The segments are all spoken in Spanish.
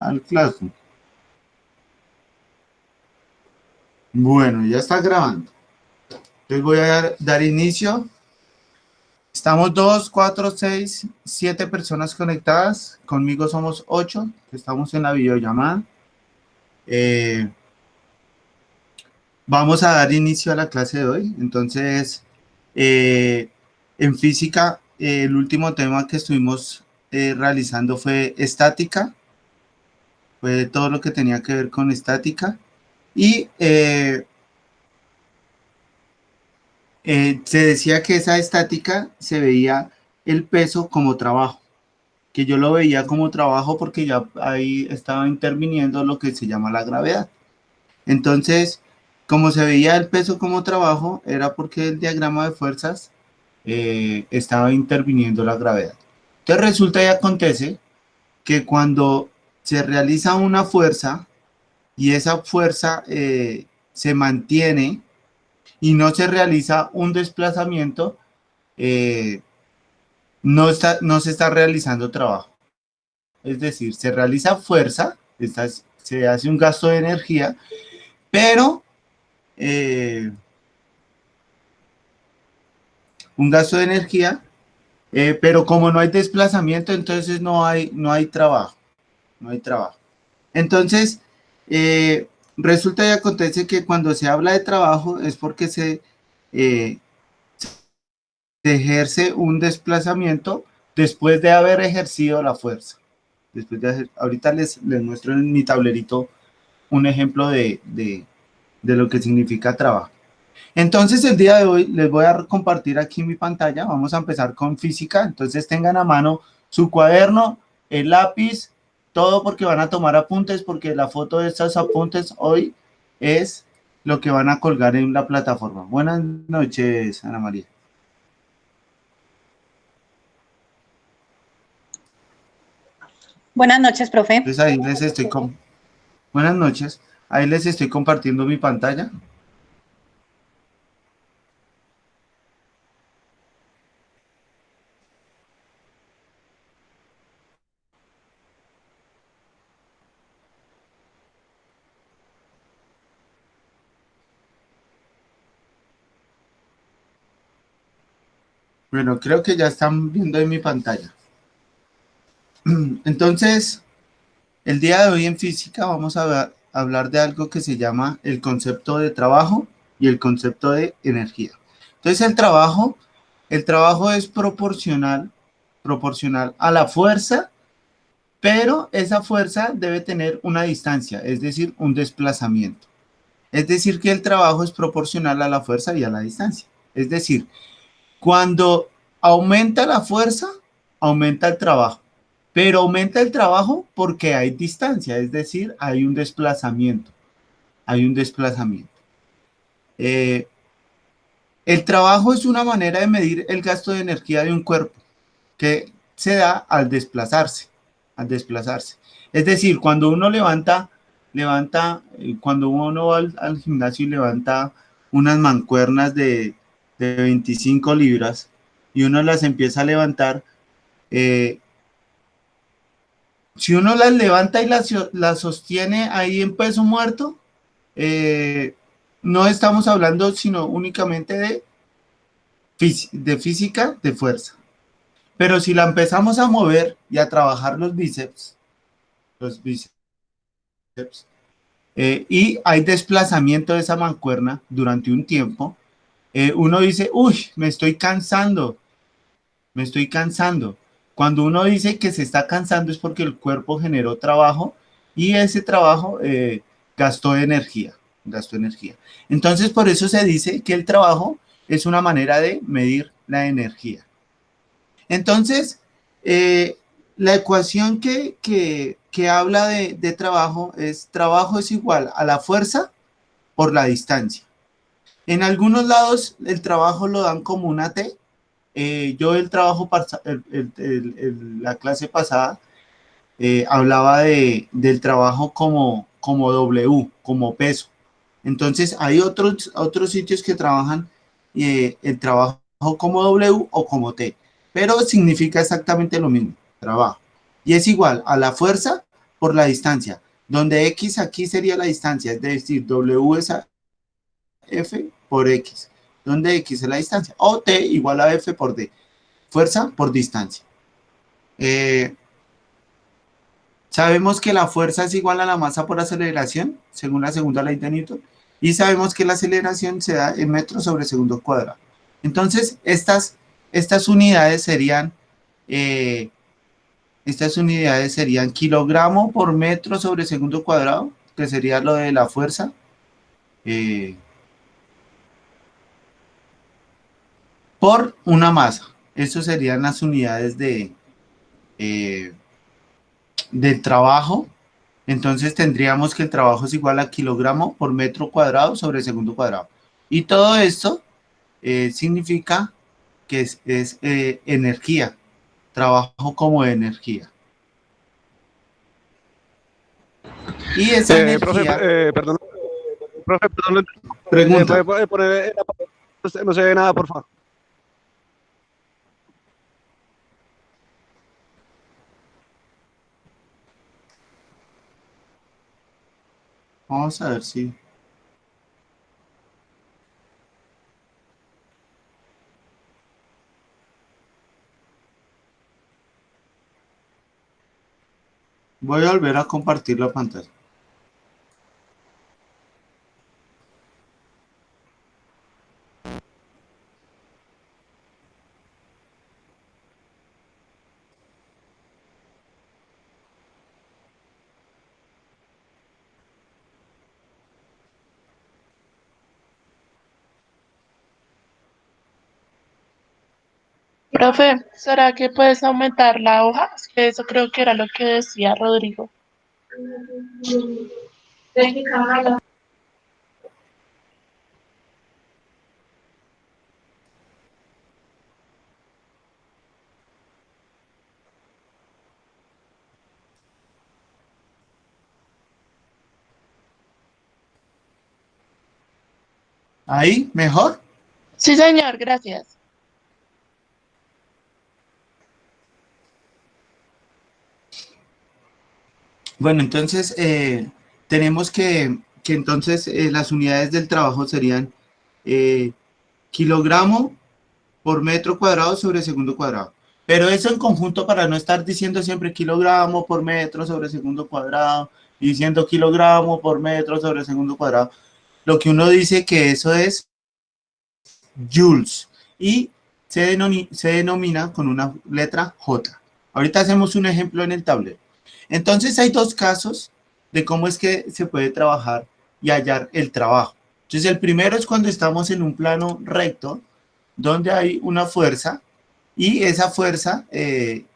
al Classroom. Bueno, ya está grabando. Les voy a dar inicio. Estamos 2, 4, 6, 7 personas conectadas. Conmigo somos 8. Estamos en la videollamada. Vamos a dar inicio a la clase de hoy. Entonces, en física, el último tema que estuvimos realizando fue estática. Fue todo lo que tenía que ver con estática. Y se decía que esa estática se veía el peso como trabajo, que yo lo veía como trabajo porque ya ahí estaba interviniendo lo que se llama la gravedad. Entonces, como se veía el peso como trabajo, era porque el diagrama de fuerzas estaba interviniendo la gravedad. Entonces resulta y acontece que cuando se realiza una fuerza y esa fuerza se mantiene y no se realiza un desplazamiento, eh, no se está realizando trabajo. Es decir, se realiza fuerza, se hace un gasto de energía, pero eh, un gasto de energía, pero como no hay desplazamiento, entonces no hay trabajo, no hay trabajo. Entonces, resulta y acontece que cuando se habla de trabajo es porque eh, se ejerce un desplazamiento después de haber ejercido la fuerza. Ahorita les muestro en mi tablerito un ejemplo de lo que significa trabajo. Entonces, el día de hoy les voy a compartir aquí mi pantalla. Vamos a empezar con física. Entonces, tengan a mano su cuaderno, el lápiz, todo porque van a tomar apuntes, porque la foto de estos apuntes hoy es lo que van a colgar en la plataforma. Buenas noches, Ana María. Buenas noches, profe. Entonces, ahí les estoy buenas noches. Ahí les estoy compartiendo mi pantalla. Bueno, creo que ya están viendo en mi pantalla. Entonces, el día de hoy en física vamos a hablar de algo que se llama el concepto de trabajo y el concepto de energía. Entonces, el trabajo es proporcional a la fuerza, pero esa fuerza debe tener una distancia, es decir, un desplazamiento. Es decir, que el trabajo es proporcional a la fuerza y a la distancia. Es decir, cuando aumenta la fuerza, aumenta el trabajo, pero aumenta el trabajo porque hay distancia, es decir, hay un desplazamiento, hay un desplazamiento. Eh, el trabajo es una manera de medir el gasto de energía de un cuerpo que se da al desplazarse, al desplazarse. Es decir, cuando uno cuando uno va al gimnasio y levanta unas mancuernas de 25 libras y uno las empieza a levantar, eh, si uno las levanta y las sostiene ahí en peso muerto, eh, no estamos hablando sino únicamente de física de fuerza. Pero si la empezamos a mover y a trabajar los bíceps, y hay desplazamiento de esa mancuerna durante un tiempo, uno dice, uy, me estoy cansando. Cuando uno dice que se está cansando es porque el cuerpo generó trabajo y ese trabajo gastó energía, gastó energía. Entonces, por eso se dice que el trabajo es una manera de medir la energía. Entonces, la ecuación que habla de trabajo es igual a la fuerza por la distancia. En algunos lados el trabajo lo dan como una T. Yo el trabajo, la clase pasada, hablaba del trabajo como W, como peso. Entonces hay otros sitios que trabajan el trabajo como W o como T, pero significa exactamente lo mismo, trabajo. Y es igual a la fuerza por la distancia, donde X aquí sería la distancia, es decir, W es a F por X, donde X es la distancia, o T igual a F por D, fuerza por distancia. Sabemos que la fuerza es igual a la masa por aceleración, según la segunda ley de Newton, y sabemos que la aceleración se da en metros sobre segundo cuadrado. Entonces, estas unidades serían kilogramo por metro sobre segundo cuadrado, que sería lo de la fuerza, por una masa. Eso serían las unidades del trabajo. Entonces tendríamos que el trabajo es igual a kilogramo por metro cuadrado sobre segundo cuadrado. Y todo esto significa que es energía, trabajo como energía. Y esa Profe, energía, perdón, profe, perdón, pregunta, puede poner no se ve nada, por favor. vamos a ver si... Voy a volver a compartir la pantalla. Profe, ¿será que puedes aumentar la hoja? Es que eso creo que era lo que decía Rodrigo. Ahí, mejor. Sí, señor, gracias. Bueno, entonces tenemos que entonces las unidades del trabajo serían eh, kilogramo por metro cuadrado sobre segundo cuadrado. Pero eso en conjunto para no estar diciendo siempre kilogramo por metro sobre segundo cuadrado, y diciendo kilogramo por metro sobre segundo cuadrado. Lo que uno dice que eso es joules y se denomina con una letra J. Ahorita hacemos un ejemplo en el tablero. Entonces hay dos casos de cómo es que se puede trabajar y hallar el trabajo. Entonces el primero es cuando estamos en un plano recto, donde hay una fuerza y esa fuerza se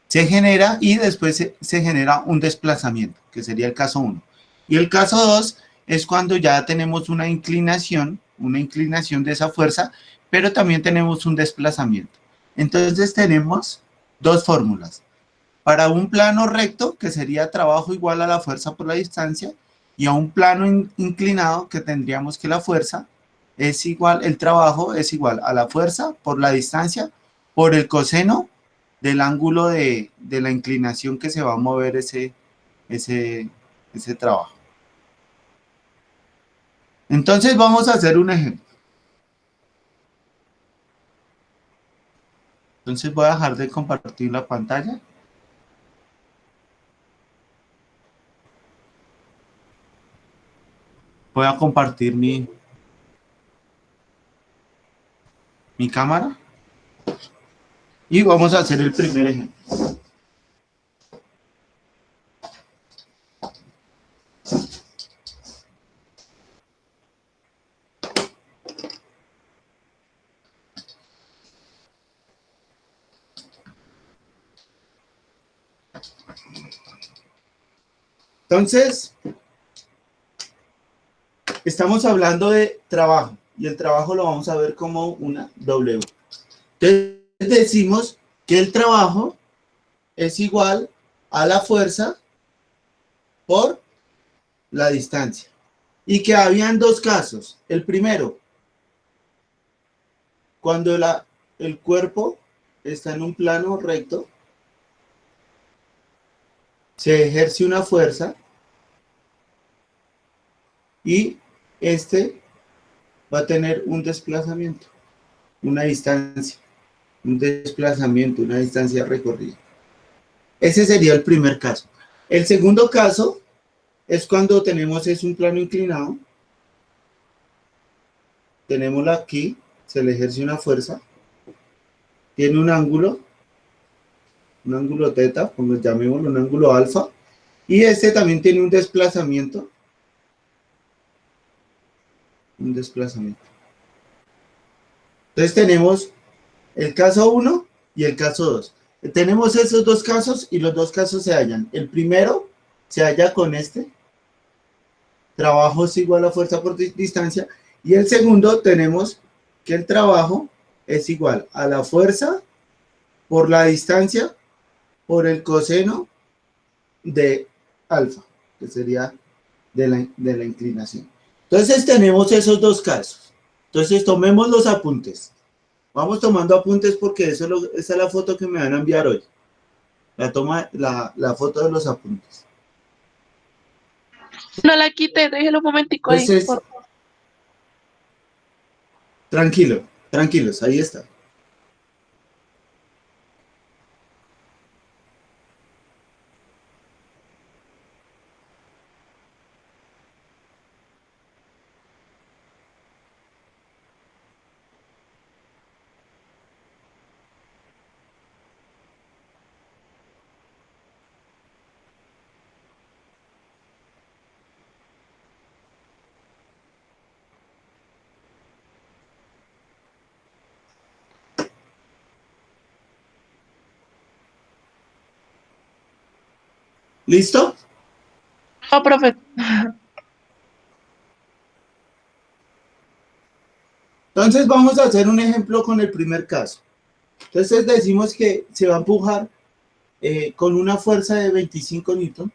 genera y después se genera un desplazamiento, que sería el caso 1. Y el caso 2 es cuando ya tenemos una inclinación de esa fuerza, pero también tenemos un desplazamiento. Entonces tenemos dos fórmulas. Para un plano recto, que sería trabajo igual a la fuerza por la distancia, y a un plano inclinado, que tendríamos que la fuerza es igual, el trabajo es igual a la fuerza por la distancia por el coseno del ángulo de la inclinación que se va a mover ese trabajo. Entonces vamos a hacer un ejemplo. Entonces voy a dejar de compartir la pantalla. Voy a compartir mi cámara y vamos a hacer el primer ejemplo. Entonces, estamos hablando de trabajo y el trabajo lo vamos a ver como una W. Entonces decimos que el trabajo es igual a la fuerza por la distancia. Y que habían dos casos. El primero, cuando el cuerpo está en un plano recto, se ejerce una fuerza y este va a tener un desplazamiento, una distancia, un desplazamiento, una distancia recorrida. Ese sería el primer caso. El segundo caso es cuando tenemos un plano inclinado. Tenemoslo aquí, se le ejerce una fuerza, tiene un ángulo teta, como llamémoslo, un ángulo alfa, y este también tiene un desplazamiento. Entonces tenemos el caso 1 y el caso 2. Tenemos esos dos casos y los dos casos se hallan. El primero se halla con este. Trabajo es igual a fuerza por distancia. Y el segundo tenemos que el trabajo es igual a la fuerza por la distancia por el coseno de alfa, que sería de la inclinación. Entonces tenemos esos dos casos. Entonces tomemos los apuntes. Vamos tomando apuntes porque esa es la foto que me van a enviar hoy. La foto de los apuntes. No la quité, déjelo un momentico ahí. Entonces, tranquilos, ahí está. ¿Listo? No, profe. Entonces vamos a hacer un ejemplo con el primer caso. Entonces decimos que se va a empujar con una fuerza de 25 newton.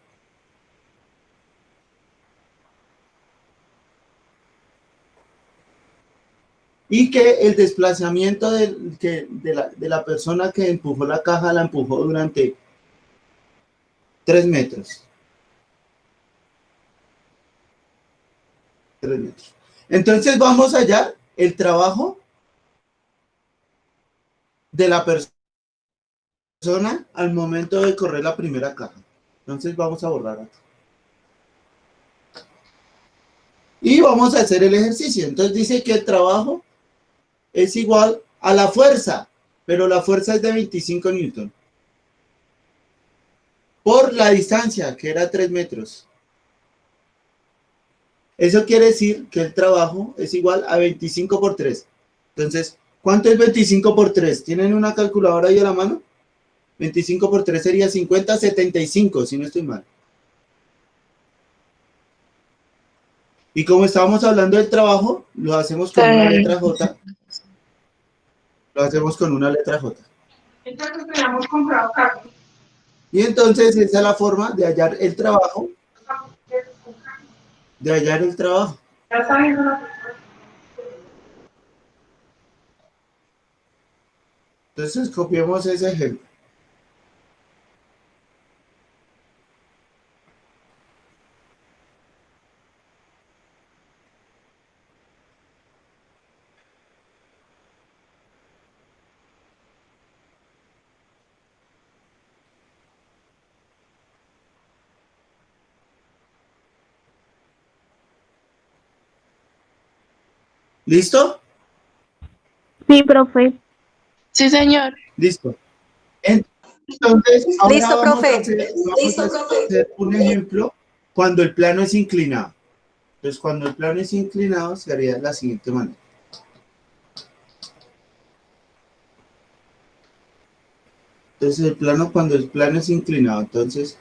Y que el desplazamiento de la persona que empujó la caja la empujó durante 3 metros. 3 metros. Entonces vamos a hallar el trabajo de la persona al momento de correr la primera caja. Entonces vamos a borrar acá. Y vamos a hacer el ejercicio. Entonces dice que el trabajo es igual a la fuerza, pero la fuerza es de 25 newton. Por la distancia, que era 3 metros. Eso quiere decir que el trabajo es igual a 25 por 3. Entonces, ¿cuánto es 25 por 3? ¿Tienen una calculadora ahí a la mano? 25 por 3 sería 50, 75, si no estoy mal. Y como estábamos hablando del trabajo, lo hacemos con una letra J. Lo hacemos con una letra J. Entonces teníamos comprado carne. Y entonces esa es la forma de hallar el trabajo. De hallar el trabajo. Ya sabiendo la. Entonces copiemos ese ejemplo. ¿Listo? Sí, profe. Sí, señor. Listo. Entonces, ahora Listo, vamos profe. a hacer un ejemplo cuando el plano es inclinado. Entonces, cuando el plano es inclinado, se haría de la siguiente manera. Entonces, cuando el plano es inclinado, entonces,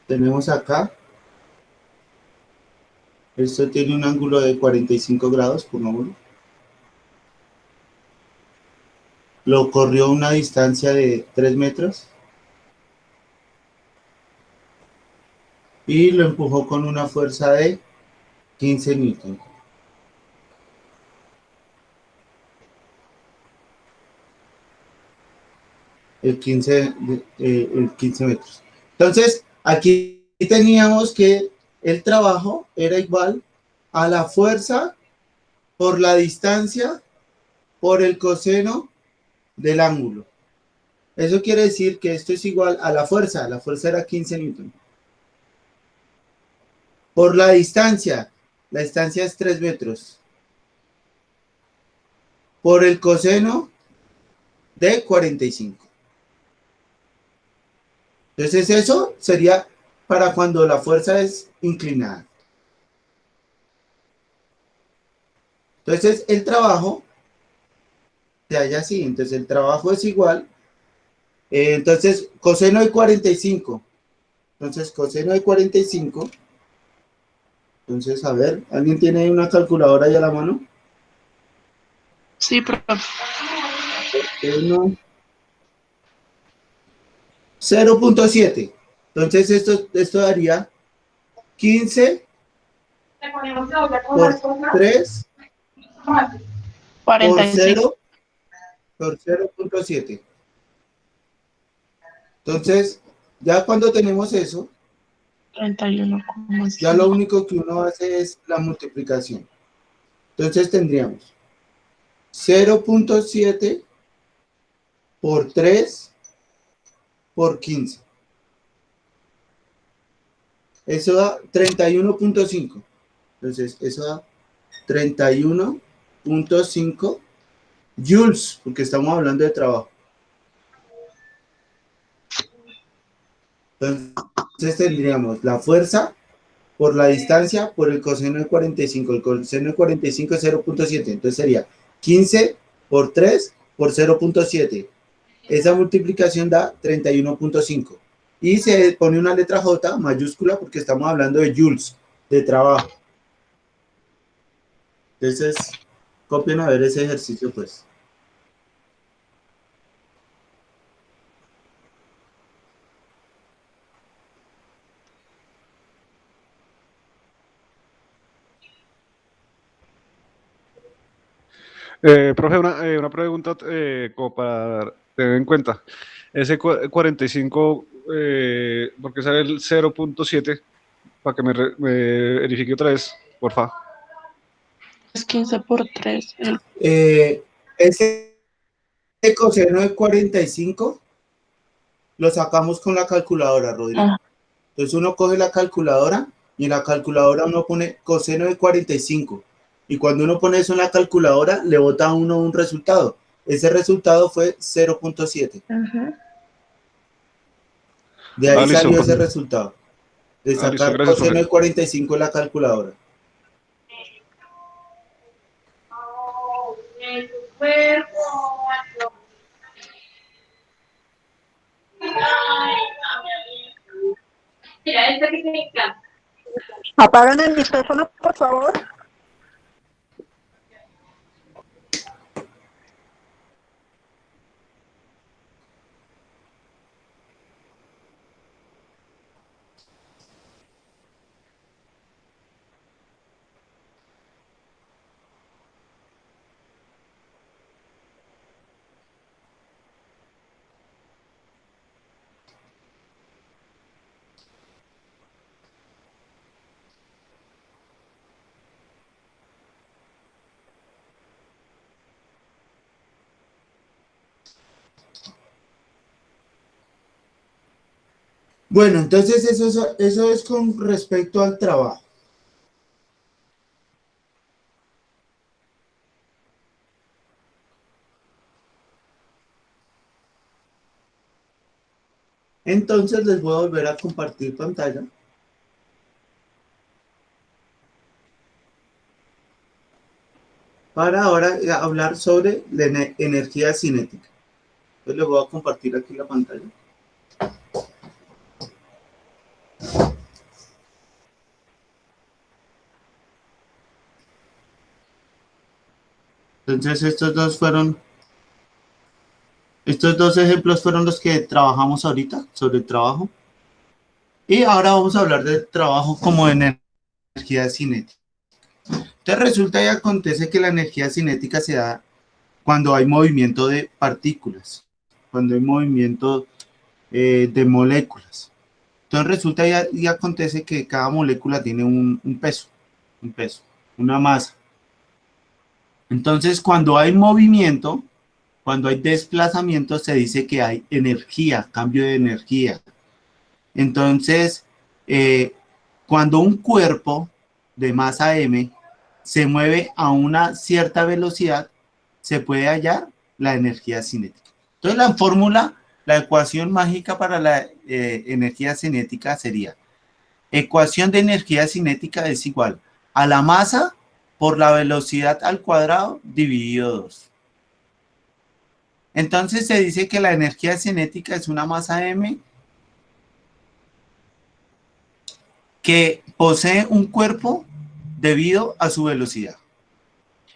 tenemos acá, esto tiene un ángulo de 45 grados, pongámoslo. Lo corrió a una distancia de 3 metros. Y lo empujó con una fuerza de 15 newton. El 15 metros. Entonces, Aquí teníamos que el trabajo era igual a la fuerza por la distancia por el coseno del ángulo. Eso quiere decir que esto es igual a la fuerza era 15 newton. Por la distancia es 3 metros. Por el coseno de 45. Entonces eso sería para cuando la fuerza es inclinada. Entonces el trabajo se halla así. Entonces el trabajo es igual. Entonces coseno de 45. Entonces coseno de 45. Entonces, a ver, ¿alguien tiene una calculadora ahí a la mano? Sí, profe. 0.7. Entonces esto daría 15 por 3 por 45. 0 por 0.7. Entonces, ya cuando tenemos eso, 31,5. ya lo único que uno hace es la multiplicación. Entonces tendríamos 0.7 por 3 por 15. Eso da 31.5. Entonces, eso da 31.5 joules, porque estamos hablando de trabajo. Entonces tendríamos la fuerza por la distancia por el coseno de 45. El coseno de 45 es 0.7. Entonces sería 15 por 3 por 0.7. Esa multiplicación da 31.5. Y se pone una letra J mayúscula porque estamos hablando de joules, de trabajo. Entonces, copien a ver ese ejercicio, pues. Profe, una pregunta como para tener en cuenta. Ese 45, ¿por qué sale el 0.7? Para que me verifique otra vez, porfa. Es 15 por 3. Ese coseno de 45 lo sacamos con la calculadora, Rodrigo. Entonces uno coge la calculadora y en la calculadora uno pone coseno de 45. Y cuando uno pone eso en la calculadora, le bota a uno un resultado. Ese resultado fue 0.7. De ahí Listo, salió profe. ese resultado. De Listo, sacar gracias, coseno profe. de 45 en la calculadora. Mira, esta que me encanta. Apagan el micrófono, por favor. Bueno, entonces eso es con respecto al trabajo. Entonces les voy a volver a compartir pantalla. Para ahora hablar sobre la energía cinética. Entonces les voy a compartir aquí la pantalla. Entonces estos dos ejemplos fueron los que trabajamos ahorita sobre el trabajo. Y ahora vamos a hablar del trabajo como energía cinética. Entonces resulta y acontece que la energía cinética se da cuando hay movimiento de partículas, cuando hay movimiento de moléculas. Entonces resulta y acontece que cada molécula tiene un peso, una masa. Entonces, cuando hay movimiento, cuando hay desplazamiento, se dice que hay energía, cambio de energía. Entonces, cuando un cuerpo de masa m se mueve a una cierta velocidad, se puede hallar la energía cinética. Entonces, la fórmula, la ecuación mágica para la energía cinética sería: ecuación de energía cinética es igual a la masa por la velocidad al cuadrado dividido 2. Entonces se dice que la energía cinética es una masa m que posee un cuerpo debido a su velocidad.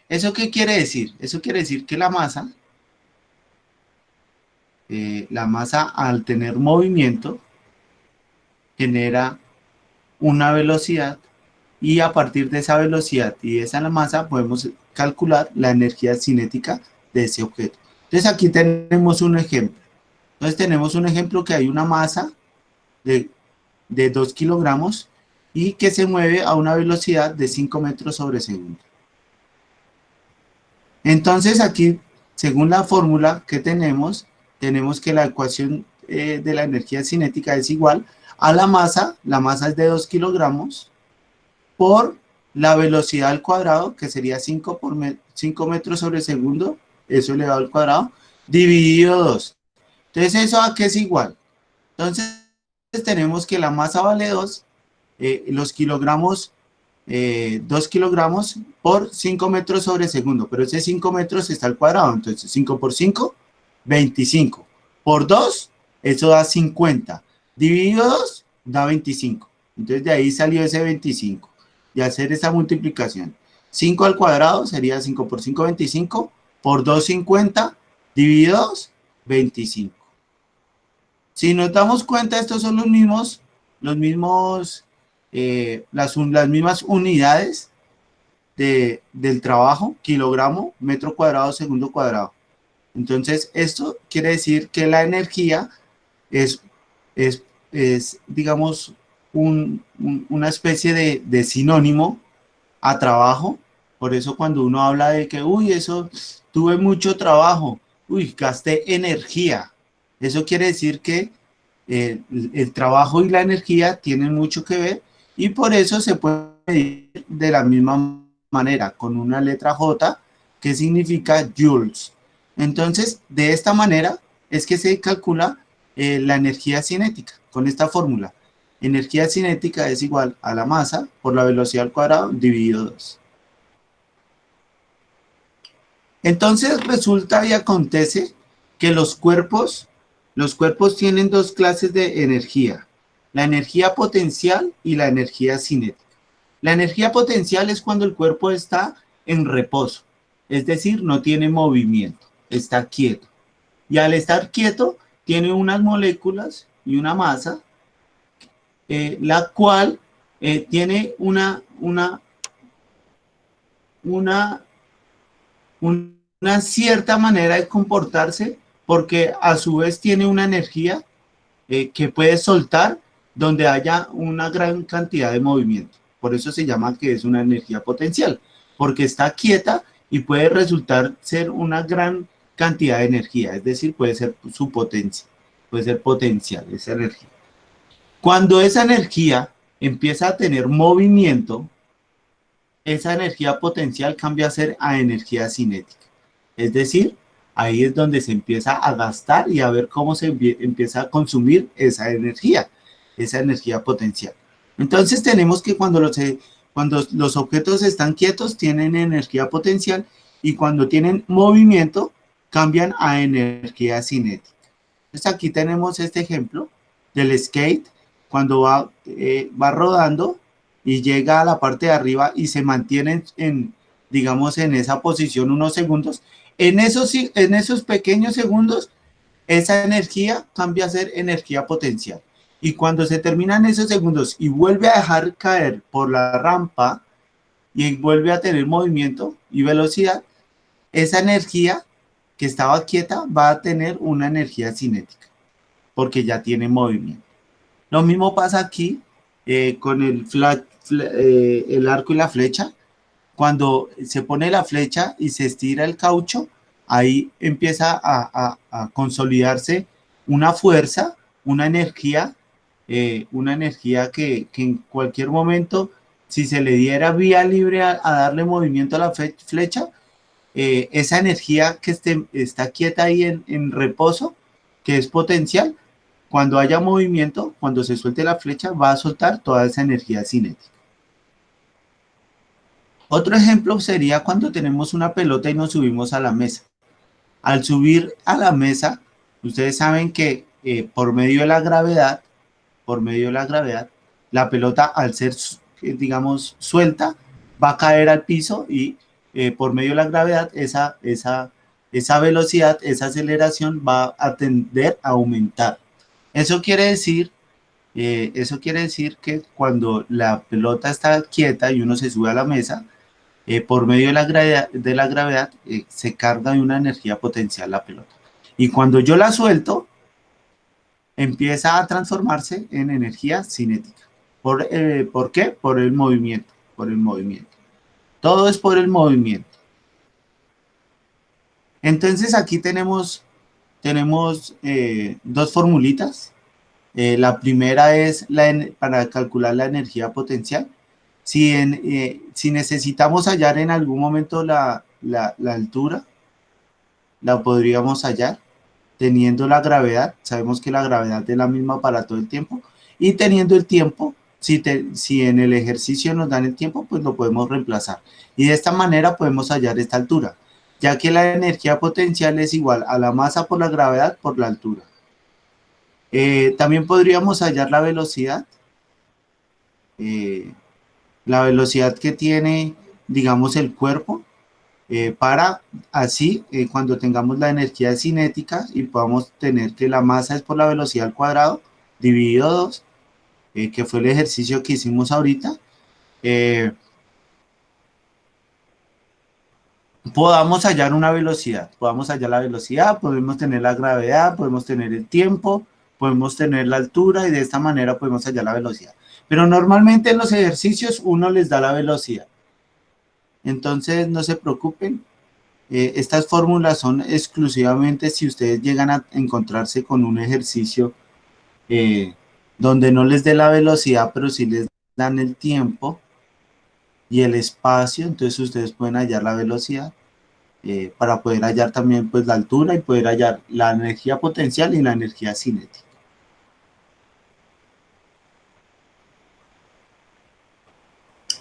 ¿Eso qué quiere decir? Eso quiere decir que la masa al tener movimiento genera una velocidad, y a partir de esa velocidad y de esa masa podemos calcular la energía cinética de ese objeto. Entonces aquí tenemos un ejemplo. Entonces tenemos un ejemplo que hay una masa de 2 kilogramos y que se mueve a una velocidad de 5 metros sobre segundo. Entonces aquí, según la fórmula que tenemos que la ecuación de la energía cinética es igual a la masa es de 2 kilogramos, por la velocidad al cuadrado, que sería 5 metros sobre segundo, eso elevado al cuadrado, dividido 2. Entonces, ¿eso a qué es igual? Entonces, tenemos que la masa vale 2, los kilogramos, 2 kilogramos por 5 metros sobre segundo, pero ese 5 metros está al cuadrado, entonces 5 por 5, 25. Por 2, eso da 50. Dividido 2, da 25. Entonces, de ahí salió ese 25. Y hacer esa multiplicación. 5 al cuadrado sería 5 por 5, 25, por 2, 50, dividido 2, 25. Si nos damos cuenta, estos son las mismas unidades del trabajo: kilogramo, metro cuadrado, segundo cuadrado. Entonces, esto quiere decir que la energía es digamos, una especie de sinónimo a trabajo. Por eso cuando uno habla de que, eso tuve mucho trabajo, gasté energía, eso quiere decir que el trabajo y la energía tienen mucho que ver, y por eso se puede medir de la misma manera, con una letra J, que significa joules. Entonces, de esta manera es que se calcula la energía cinética, con esta fórmula. Energía cinética es igual a la masa por la velocidad al cuadrado dividido 2. Entonces resulta y acontece que los cuerpos tienen dos clases de energía: la energía potencial y la energía cinética. La energía potencial es cuando el cuerpo está en reposo, es decir, no tiene movimiento, está quieto. Y al estar quieto, tiene unas moléculas y una masa, la cual tiene una cierta manera de comportarse, porque a su vez tiene una energía que puede soltar donde haya una gran cantidad de movimiento. Por eso se llama que es una energía potencial, porque está quieta y puede resultar ser una gran cantidad de energía, es decir, puede ser su potencia, puede ser potencial esa energía. Cuando esa energía empieza a tener movimiento, esa energía potencial cambia a ser a energía cinética. Es decir, ahí es donde se empieza a gastar y a ver cómo se empieza a consumir esa energía potencial. Entonces tenemos que cuando los objetos están quietos tienen energía potencial, y cuando tienen movimiento cambian a energía cinética. Entonces aquí tenemos este ejemplo del skate, cuando va rodando y llega a la parte de arriba y se mantiene digamos, en esa posición unos segundos. En esos pequeños segundos, esa energía cambia a ser energía potencial. Y cuando se terminan esos segundos y vuelve a dejar caer por la rampa y vuelve a tener movimiento y velocidad, esa energía que estaba quieta va a tener una energía cinética, porque ya tiene movimiento. Lo mismo pasa aquí con el arco y la flecha. Cuando se pone la flecha y se estira el caucho, ahí empieza a consolidarse una fuerza, una energía que en cualquier momento, si se le diera vía libre a darle movimiento a la flecha, esa energía que está quieta ahí en reposo, que es potencial, cuando haya movimiento, cuando se suelte la flecha, va a soltar toda esa energía cinética. Otro ejemplo sería cuando tenemos una pelota y nos subimos a la mesa. Al subir a la mesa, ustedes saben que por medio de la gravedad, la pelota al ser, digamos, suelta, va a caer al piso y por medio de la gravedad, esa velocidad, esa aceleración va a tender a aumentar. Eso quiere decir que cuando la pelota está quieta y uno se sube a la mesa, por medio de la gravedad se carga de una energía potencial la pelota. Y cuando yo la suelto, empieza a transformarse en energía cinética. ¿Por qué? Por el movimiento. Todo es por el movimiento. Entonces aquí tenemos dos formulitas. La primera es para calcular la energía potencial. Si necesitamos hallar en algún momento la altura, la podríamos hallar teniendo la gravedad. Sabemos que la gravedad es la misma para todo el tiempo. Y teniendo el tiempo, si en el ejercicio nos dan el tiempo, pues lo podemos reemplazar. Y de esta manera podemos hallar esta altura, ya que la energía potencial es igual a la masa por la gravedad por la altura. También podríamos hallar la velocidad. La velocidad que tiene, digamos, el cuerpo, para así, cuando tengamos la energía cinética y podamos tener que la masa es por la velocidad al cuadrado, dividido 2, que fue el ejercicio que hicimos ahorita, podamos hallar una velocidad, podemos hallar la velocidad, podemos tener la gravedad, podemos tener el tiempo, podemos tener la altura y de esta manera podemos hallar la velocidad. Pero normalmente en los ejercicios uno les da la velocidad. Entonces no se preocupen. Estas fórmulas son exclusivamente si ustedes llegan a encontrarse con un ejercicio donde no les dé la velocidad, pero sí les dan el tiempo y el espacio, entonces ustedes pueden hallar la velocidad para poder hallar también pues la altura y poder hallar la energía potencial y la energía cinética.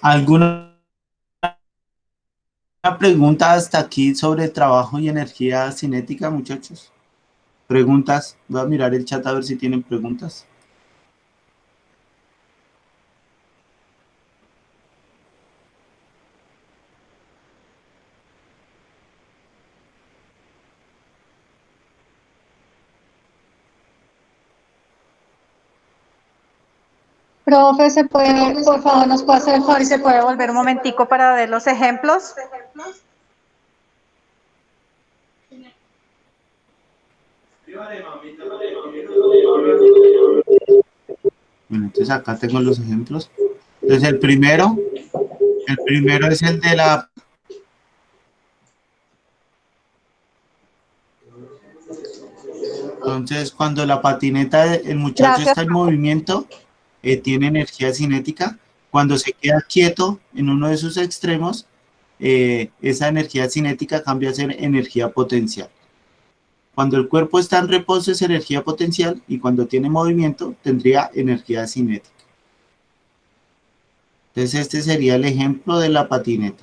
¿Alguna pregunta hasta aquí sobre trabajo y energía cinética, muchachos? ¿Preguntas? Voy a mirar el chat a ver si tienen preguntas. Profe, ¿se puede, por favor, nos puede hacer el favor y se puede volver un momentico para ver los ejemplos? Bueno, entonces acá tengo los ejemplos. Entonces el primero es el de la... Entonces cuando la patineta, el muchacho Gracias. está en movimiento, tiene energía cinética. Cuando se queda quieto en uno de sus extremos, esa energía cinética cambia a ser energía potencial. Cuando el cuerpo está en reposo es energía potencial y cuando tiene movimiento tendría energía cinética. Entonces este sería el ejemplo de la patineta.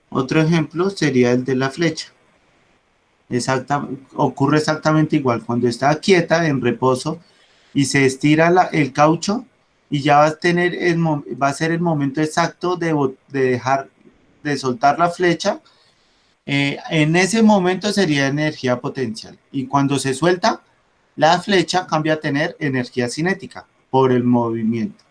Otro ejemplo sería el de la flecha. Ocurre exactamente igual. Cuando está quieta, en reposo, y se estira el caucho, y ya va a ser el momento exacto de soltar la flecha. En ese momento sería energía potencial. Y cuando se suelta, la flecha cambia a tener energía cinética por el movimiento.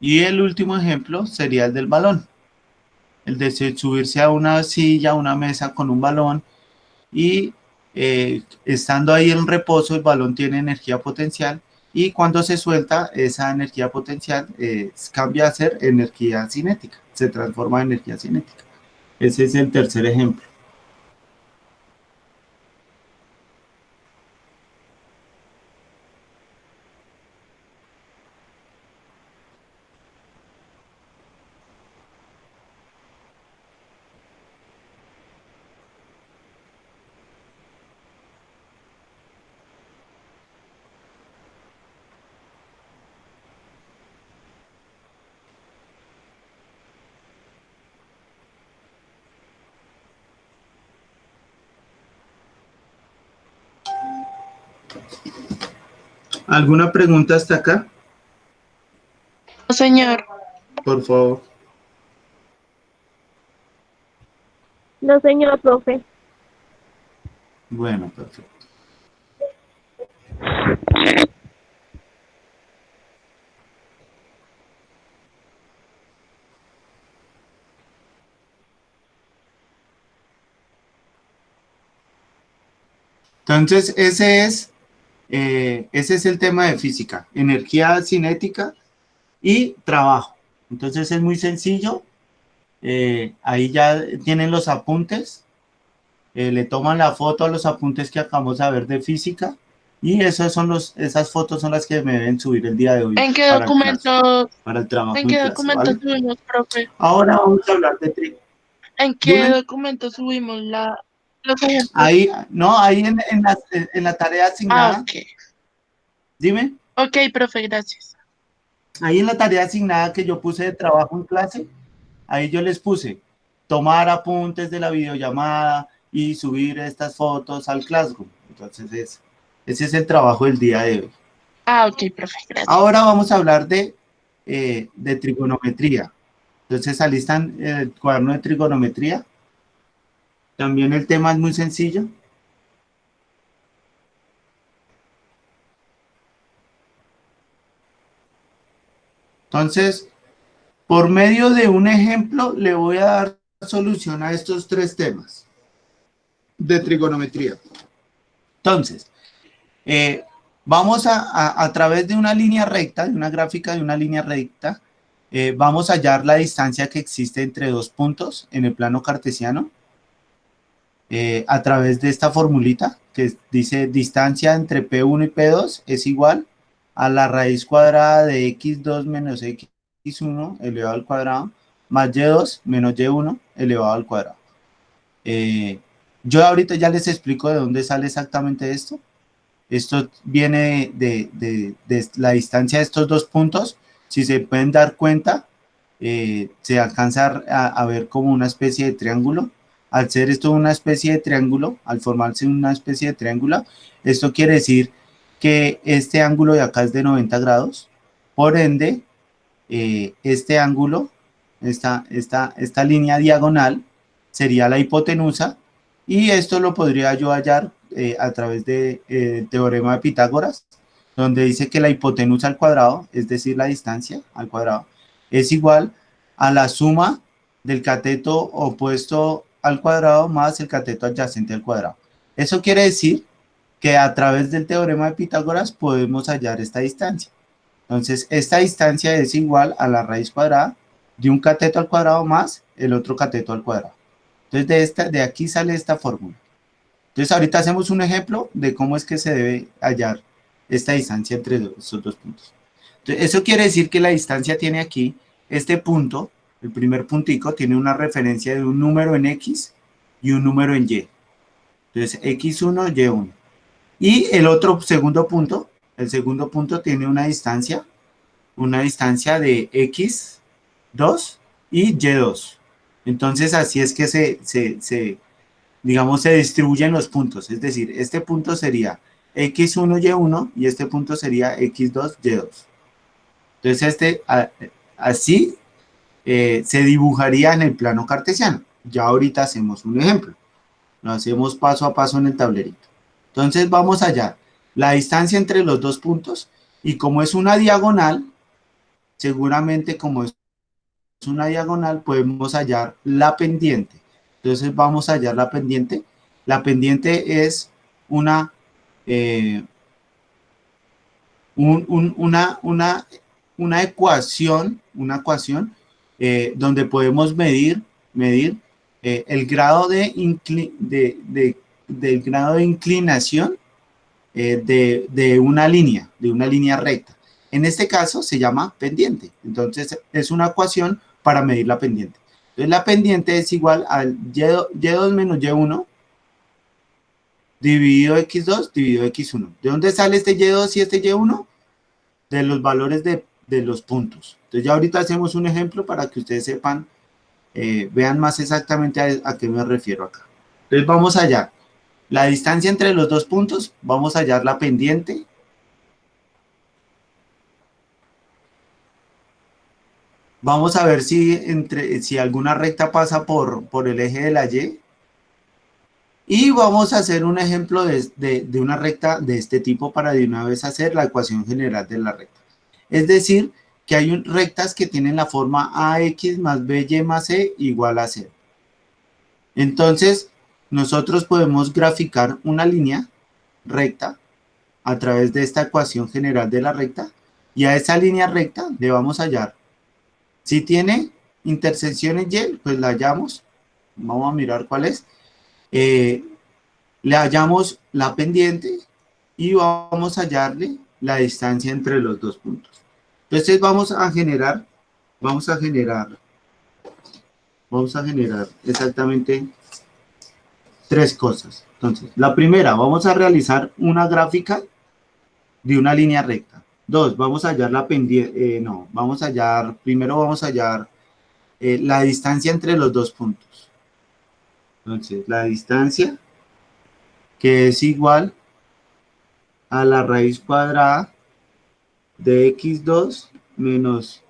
Y el último ejemplo sería el del balón. El de subirse a una silla, a una mesa con un balón y estando ahí en reposo, el balón tiene energía potencial y cuando se suelta, esa energía potencial cambia a ser energía cinética, se transforma en energía cinética. Ese es el tercer ejemplo. ¿Alguna pregunta hasta acá? No, señor. Por favor. No, señor profe. Bueno, perfecto. Entonces, ese es el tema de física, energía cinética y trabajo. Entonces es muy sencillo. Ahí ya tienen los apuntes. Le toman la foto a los apuntes que acabamos de ver de física y esas fotos son las que me deben subir el día de hoy ¿En qué para documento, para el trabajo en qué en clase, documento ¿vale? subimos, profe? Ahora vamos a hablar de ¿En qué Dime. documento subimos los ejemplos? Ahí, no, ahí en la tarea asignada, Ok. dime, Ok, profe, gracias. ahí en la tarea asignada que yo puse de trabajo en clase, ahí yo les puse tomar apuntes de la videollamada y subir estas fotos al Classroom. Entonces, ese es el trabajo del día de hoy. Ok, profe, gracias. Ahora vamos a hablar de trigonometría. Entonces, alistan el cuaderno de trigonometría. También el tema es muy sencillo. Entonces, por medio de un ejemplo, le voy a dar solución a estos tres temas de trigonometría. Entonces, vamos a través de una línea recta, de una gráfica de una línea recta, vamos a hallar la distancia que existe entre dos puntos en el plano cartesiano a través de esta formulita que dice distancia entre P1 y P2 es igual a la raíz cuadrada de x2 menos x1 elevado al cuadrado más y2 menos y1 elevado al cuadrado. Yo ahorita ya les explico de dónde sale exactamente esto. Esto viene de la distancia de estos dos puntos. Si se pueden dar cuenta, se alcanza a ver como una especie de triángulo. Al ser esto una especie de triángulo, al formarse una especie de triángulo, esto quiere decir que este ángulo de acá es de 90 grados. Por ende, este ángulo, esta línea diagonal, sería la hipotenusa. Y esto lo podría yo hallar a través del teorema de Pitágoras, donde dice que la hipotenusa al cuadrado, es decir, la distancia al cuadrado, es igual a la suma del cateto opuesto al cuadrado más el cateto adyacente al cuadrado. Eso quiere decir que a través del teorema de Pitágoras podemos hallar esta distancia. Entonces, esta distancia es igual a la raíz cuadrada de un cateto al cuadrado más el otro cateto al cuadrado. Entonces, de aquí sale esta fórmula. Entonces, ahorita hacemos un ejemplo de cómo es que se debe hallar esta distancia entre esos dos puntos. Entonces, eso quiere decir que la distancia tiene aquí, este punto, el primer puntico, tiene una referencia de un número en X y un número en Y. Entonces, X1, Y1. Y el otro segundo punto, el segundo punto tiene una distancia de X2 y Y2. Entonces, así es que digamos, se distribuyen los puntos. Es decir, este punto sería X1, Y1 y este punto sería X2, Y2. Entonces, así se dibujaría en el plano cartesiano. Ya ahorita hacemos un ejemplo. Lo hacemos paso a paso en el tablerito. Entonces, vamos allá. La distancia entre los dos puntos y como es una diagonal, seguramente como es una diagonal, podemos hallar la pendiente. Entonces vamos a hallar la pendiente. La pendiente es una, una ecuación donde podemos medir el grado del grado de inclinación de una línea recta. En este caso se llama pendiente. Entonces es una ecuación para medir la pendiente. Entonces la pendiente es igual al y2 menos y1 dividido x2 dividido x1. ¿De dónde sale este y2 y este y1? De los valores de los puntos. Entonces ya ahorita hacemos un ejemplo para que ustedes sepan, vean más exactamente a qué me refiero acá. Entonces vamos allá. La distancia entre los dos puntos, vamos a hallar la pendiente. Vamos a ver si alguna recta pasa por el eje de la Y. Y vamos a hacer un ejemplo de una recta de este tipo para de una vez hacer la ecuación general de la recta. Es decir, que hay rectas que tienen la forma AX más BY más C igual a 0. Entonces, nosotros podemos graficar una línea recta a través de esta ecuación general de la recta, y a esa línea recta le vamos a hallar. Si tiene intersecciones Y, pues la hallamos. Vamos a mirar cuál es. Le hallamos la pendiente y vamos a hallarle la distancia entre los dos puntos. Entonces vamos a generar exactamente tres cosas. Entonces, la primera, vamos a realizar una gráfica de una línea recta. Dos, vamos a hallar la pendiente, primero vamos a hallar la distancia entre los dos puntos. Entonces, la distancia que es igual a la raíz cuadrada de x2 menos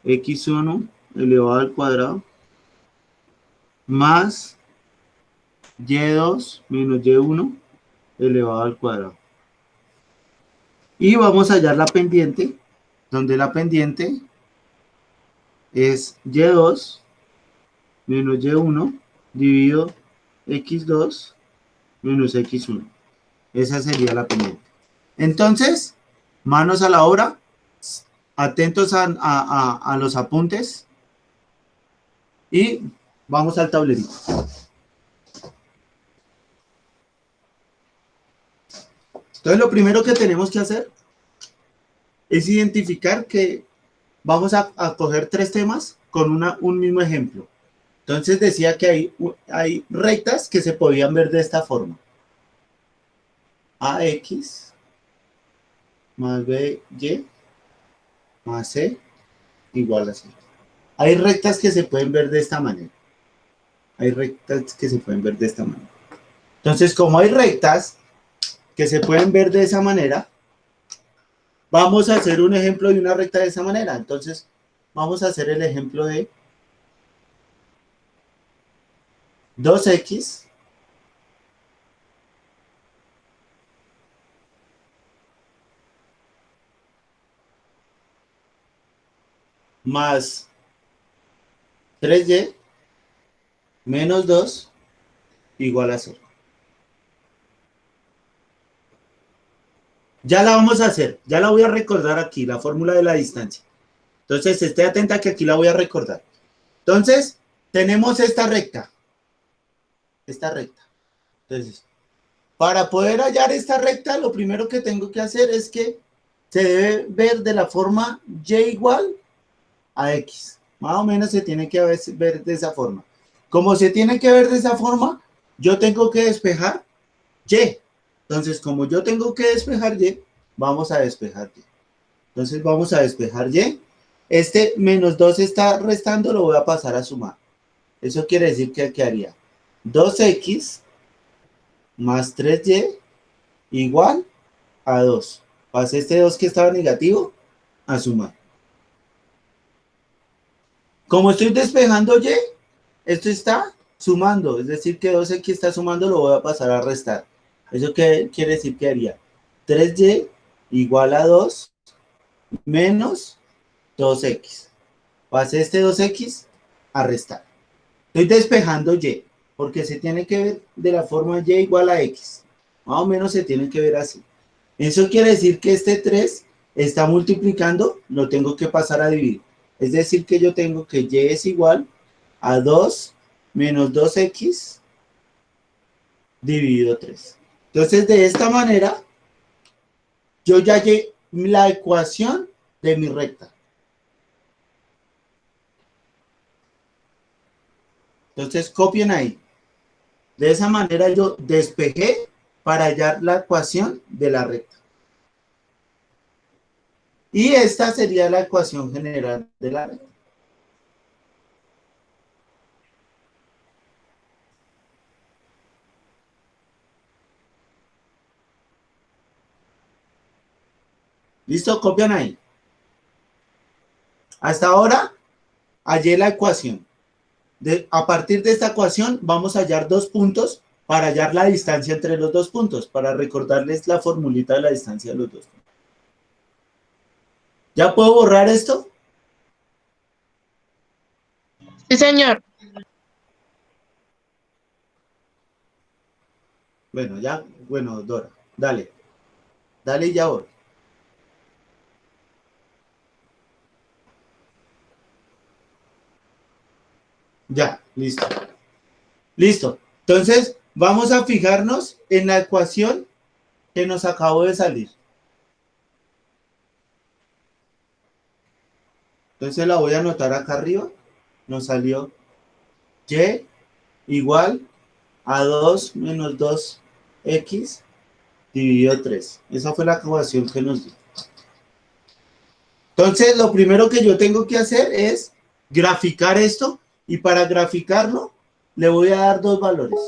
x1 elevado al cuadrado más y2 menos y1 elevado al cuadrado. Y vamos a hallar la pendiente, donde la pendiente es y2 menos y1 dividido x2 menos x1. Esa sería la pendiente. Entonces, manos a la obra, atentos a los apuntes y vamos al tablerito. Entonces, lo primero que tenemos que hacer es identificar que vamos a coger tres temas con un mismo ejemplo. Entonces, decía que hay rectas que se podían ver de esta forma. AX más BY más C igual a 0. Hay rectas que se pueden ver de esta manera. Entonces, como hay rectas que se pueden ver de esa manera, vamos a hacer un ejemplo de una recta de esa manera. Entonces, vamos a hacer el ejemplo de 2x más 3y menos 2 igual a 0. Ya la vamos a hacer, ya la voy a recordar aquí, la fórmula de la distancia. Entonces, esté atenta que aquí la voy a recordar. Entonces, tenemos esta recta. Entonces, para poder hallar esta recta, lo primero que tengo que hacer es que se debe ver de la forma y igual a x. Más o menos se tiene que ver de esa forma. Como se tiene que ver de esa forma, yo tengo que despejar y. Entonces, como yo tengo que despejar y, vamos a despejar y. Entonces, vamos a despejar y. Este menos 2 está restando, lo voy a pasar a sumar. Eso quiere decir que quedaría 2x más 3y igual a 2. Pasé este 2 que estaba negativo a sumar. Como estoy despejando y, esto está sumando. Es decir, que 2x está sumando, lo voy a pasar a restar. ¿Eso qué quiere decir que haría? 3y igual a 2 menos 2x. Pase este 2x a restar. Estoy despejando y, porque se tiene que ver de la forma y igual a x. Más o menos se tiene que ver así. Eso quiere decir que este 3 está multiplicando, lo tengo que pasar a dividir. Es decir, que yo tengo que y es igual a 2 menos 2x dividido 3. Entonces, de esta manera, yo ya hallé la ecuación de mi recta. Entonces, copien ahí. De esa manera yo despejé para hallar la ecuación de la recta. Y esta sería la ecuación general de la recta. ¿Listo? Copian ahí. Hasta ahora hallé la ecuación. A partir de esta ecuación vamos a hallar dos puntos para hallar la distancia entre los dos puntos, para recordarles la formulita de la distancia de los dos puntos. ¿Ya puedo borrar esto? Sí, señor. Bueno, ya, bueno, Dora, dale. Dale y ya borro. Ya, listo. Listo. Entonces, vamos a fijarnos en la ecuación que nos acabó de salir. Entonces la voy a anotar acá arriba. Nos salió y igual a 2 menos 2x dividido 3. Esa fue la ecuación que nos dio. Entonces, lo primero que yo tengo que hacer es graficar esto. Y para graficarlo, le voy a dar dos valores.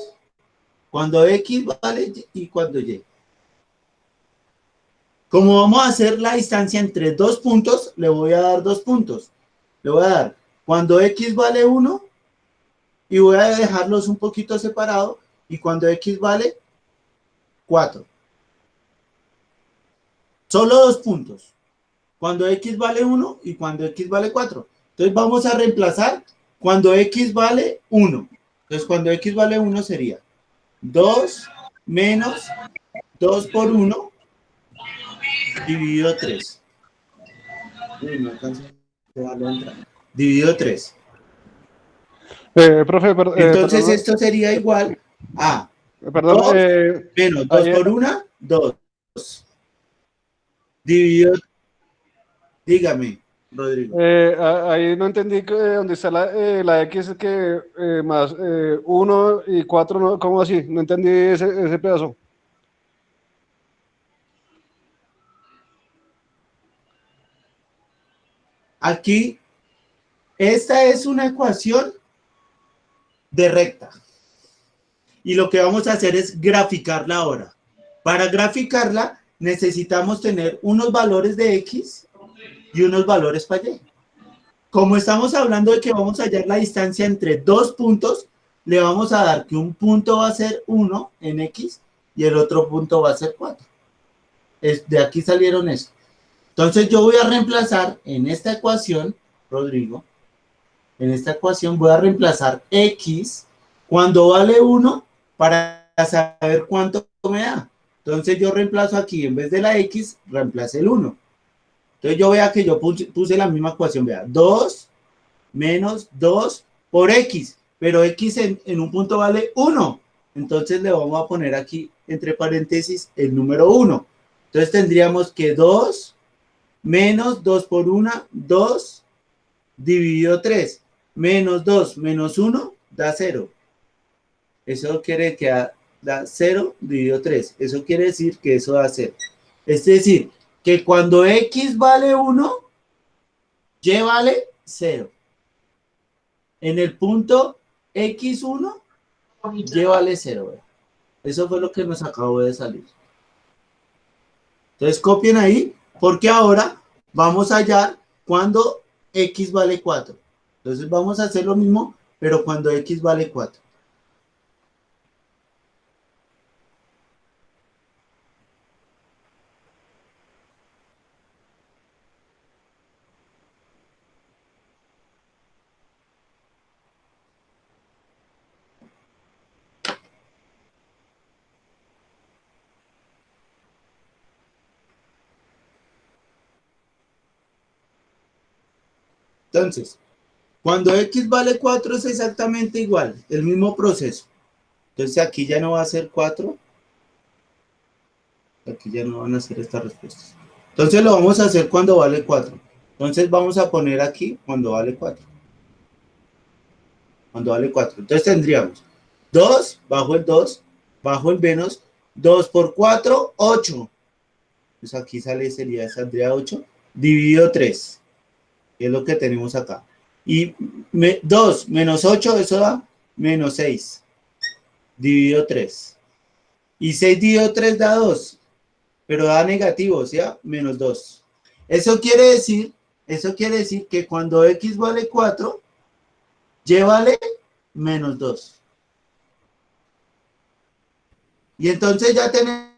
Cuando x vale y cuando y. Como vamos a hacer la distancia entre dos puntos, le voy a dar dos puntos. Le voy a dar cuando x vale 1 y voy a dejarlos un poquito separados y cuando x vale 4. Solo dos puntos. Cuando x vale 1 y cuando x vale 4. Entonces vamos a reemplazar cuando x vale 1. Entonces cuando x vale 1 sería 2 menos 2 por 1 dividido 3. Uy, no alcanzo a darle a entrar. Dividido 3. Profe, Entonces perdón, esto sería igual a perdón, 2 menos 2 ahí, por 1, 2. Dividido, dígame, Rodrigo. ahí no entendí que, dónde está la X que más 1 y 4, no, ¿cómo así? No entendí ese pedazo. Aquí, esta es una ecuación de recta. Y lo que vamos a hacer es graficarla ahora. Para graficarla necesitamos tener unos valores de X y unos valores para Y. Como estamos hablando de que vamos a hallar la distancia entre dos puntos, le vamos a dar que un punto va a ser 1 en X y el otro punto va a ser 4. De aquí salieron eso. Entonces yo voy a reemplazar en esta ecuación, Rodrigo, en esta ecuación voy a reemplazar X cuando vale 1 para saber cuánto me da. Entonces yo reemplazo aquí, en vez de la X, reemplace el 1. Entonces yo vea que yo puse la misma ecuación, vea, 2 menos 2 por X, pero X en un punto vale 1. Entonces le vamos a poner aquí, entre paréntesis, el número 1. Entonces tendríamos que 2 menos 2 por 1, 2 dividido 3. Menos 2 menos 1 da 0. Eso quiere que da 0 dividido 3. Eso quiere decir que eso da 0. Es decir, que cuando X vale 1, Y vale 0. En el punto X1, Y vale 0. Eso fue lo que nos acabó de salir. Entonces copien ahí, porque ahora vamos a hallar cuando X vale 4. Entonces vamos a hacer lo mismo, pero cuando X vale 4. Entonces, cuando x vale 4 es exactamente igual, el mismo proceso. Entonces aquí ya no va a ser 4. Aquí ya no van a ser estas respuestas. Entonces lo vamos a hacer cuando vale 4. Entonces vamos a poner aquí cuando vale 4. Cuando vale 4. Entonces tendríamos 2 bajo el 2, bajo el menos, 2 por 4, 8. Entonces aquí saldría 8, dividido 3, que es lo que tenemos acá. Y 2 menos 8, eso da menos 6, dividido 3. Y 6 dividido 3 da 2, pero da negativo, o sea, menos 2. Eso quiere decir que cuando x vale 4, y vale menos 2. Y entonces ya tenemos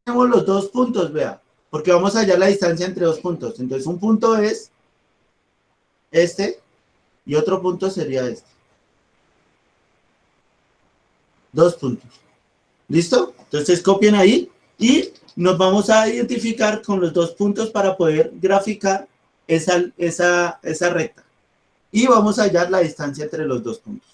los dos puntos, vea, porque vamos a hallar la distancia entre dos puntos. Entonces un punto es este y otro punto sería este. Dos puntos. ¿Listo? Entonces copien ahí y nos vamos a identificar con los dos puntos para poder graficar esa recta. Y vamos a hallar la distancia entre los dos puntos.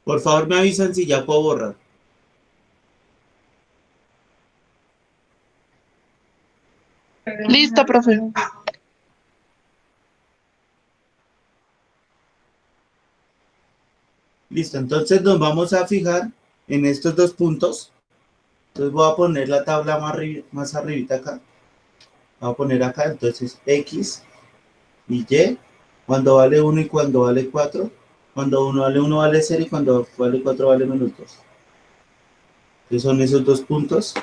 Por favor, me avisan si ya puedo borrar. Listo, profe. Listo, entonces nos vamos a fijar en estos dos puntos. Entonces voy a poner la tabla más arribita acá. Voy a poner acá, entonces, X y Y, cuando vale 1 y cuando vale 4. Cuando 1 vale 1 vale 0 y cuando vale 4 vale menos 2. Entonces son esos dos puntos.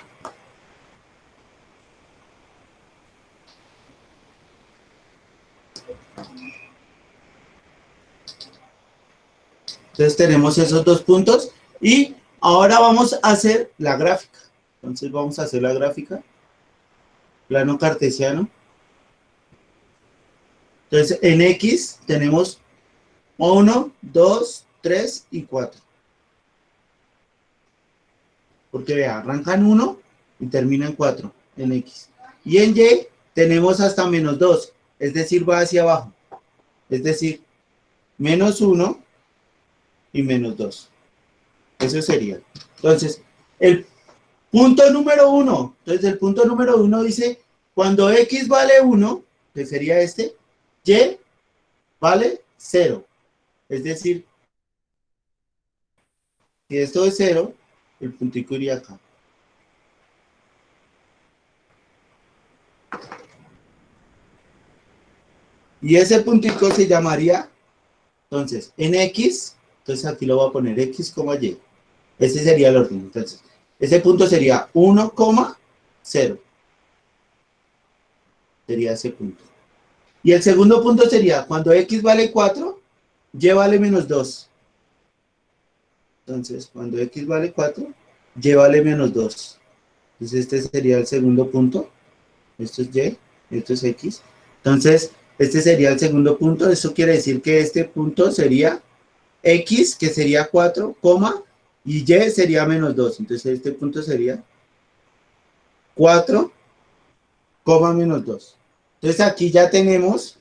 Entonces tenemos esos dos puntos y ahora vamos a hacer la gráfica. Entonces vamos a hacer la gráfica. Plano cartesiano. Entonces en X tenemos 1, 2, 3 y 4. Porque vea, arrancan 1 y terminan 4 en X. Y en Y tenemos hasta menos 2, es decir, va hacia abajo. Es decir, menos 1 y menos 2. Eso sería. Entonces, el punto número 1. Entonces, el punto número 1 dice, cuando X vale 1, que sería este, Y vale 0. Es decir, si esto es 0, el puntico iría acá. Y ese puntico se llamaría, entonces, en X, entonces aquí lo voy a poner X, Y. Ese sería el orden. Entonces, ese punto sería 1, 0. Sería ese punto. Y el segundo punto sería, cuando X vale 4, Y vale menos 2. Entonces, cuando X vale 4, Y vale menos 2. Entonces, este sería el segundo punto. Esto es Y, esto es X. Entonces, este sería el segundo punto. Eso quiere decir que este punto sería X, que sería 4, y Y sería menos 2. Entonces, este punto sería 4, menos 2. Entonces, aquí ya tenemos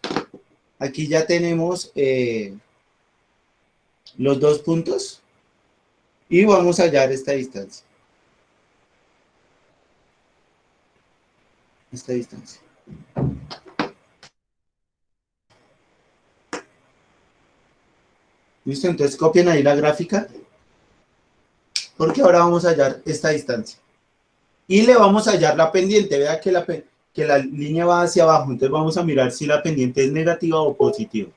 los dos puntos y vamos a hallar esta distancia. Esta distancia. ¿Listo? Entonces copien ahí la gráfica porque ahora vamos a hallar esta distancia. Y le vamos a hallar la pendiente. Vea que la línea va hacia abajo. Entonces vamos a mirar si la pendiente es negativa o positiva.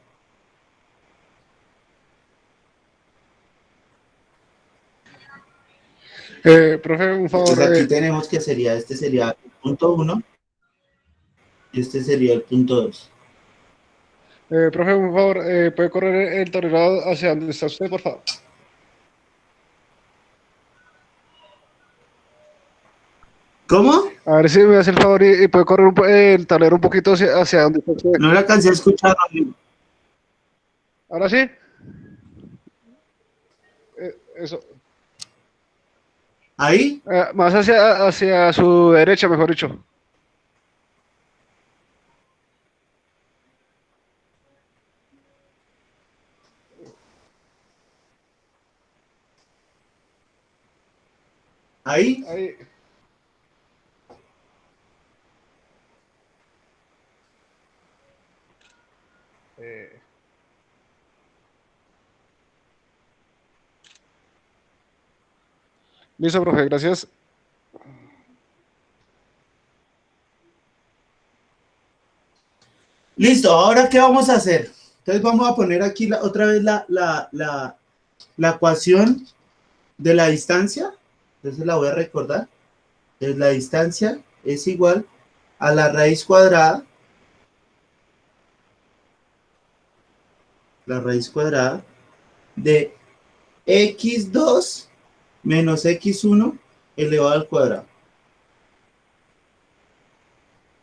Profe, un favor. Entonces aquí tenemos que este sería el punto 1 y este sería el punto 2. Profe, un favor, ¿puede correr el tablero hacia donde está usted, por favor? ¿Cómo? A ver si me hace el favor y puede correr el tablero un poquito hacia donde está usted. No le alcancé a escuchar. ¿Ahora sí? Eso. ¿Ahí? Más hacia su derecha, mejor dicho. ¿Ahí? Ahí. Listo, profe, gracias. Listo, ahora ¿qué vamos a hacer? Entonces vamos a poner aquí otra vez la ecuación de la distancia. Entonces la voy a recordar. Entonces la distancia es igual a la raíz cuadrada. La raíz cuadrada de x2 menos x1 elevado al cuadrado.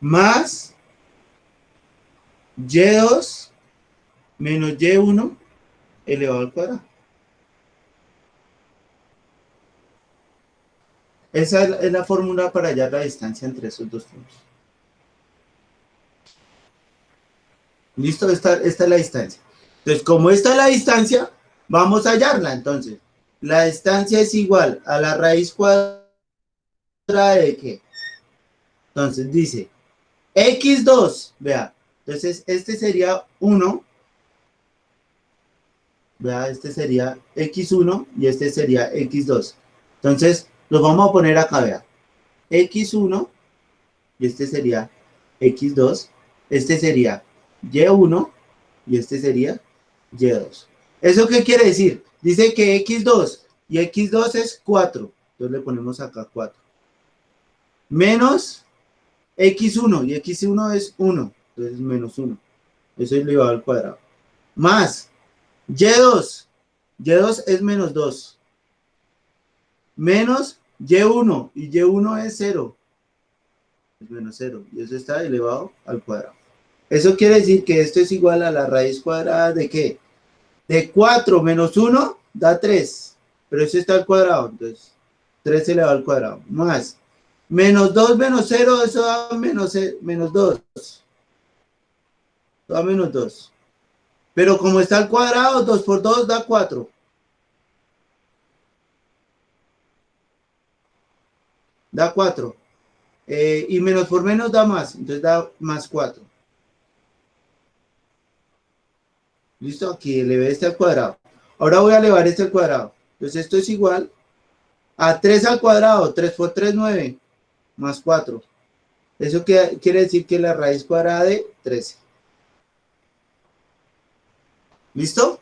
Más y2 menos y1 elevado al cuadrado. Esa es la fórmula para hallar la distancia entre esos dos puntos. ¿Listo? Esta es la distancia. Entonces, como esta es la distancia, vamos a hallarla. Entonces, la distancia es igual a la raíz cuadrada de ¿qué? Entonces, dice x2, vea. Entonces, este sería 1. Vea, este sería x1 y este sería x2. Entonces, los vamos a poner acá, vea. x1 y este sería x2. Este sería y1 y este sería y2. ¿Eso qué quiere decir? Dice que x2 y x2 es 4. Entonces le ponemos acá 4. Menos x1 y x1 es 1. Entonces menos 1. Eso es elevado al cuadrado. Más y2. y2 es menos 2. Menos y1 y y1 es 0. Es menos 0. Y eso está elevado al cuadrado. Eso quiere decir que esto es igual a la raíz cuadrada de ¿qué? De 4 menos 1 da 3. Pero eso está al cuadrado. Entonces, 3 elevado al cuadrado. Más. Menos 2 menos 0, eso da menos 2. Da menos 2. Pero como está al cuadrado, 2 por 2 da 4. Da 4. Y menos por menos da más. Entonces da más 4. ¿Listo? Aquí elevé este al cuadrado. Ahora voy a elevar este al cuadrado. Entonces esto es igual a 3 al cuadrado. 3 por 3, 9. Más 4. Eso quiere decir que la raíz cuadrada de 13. ¿Listo?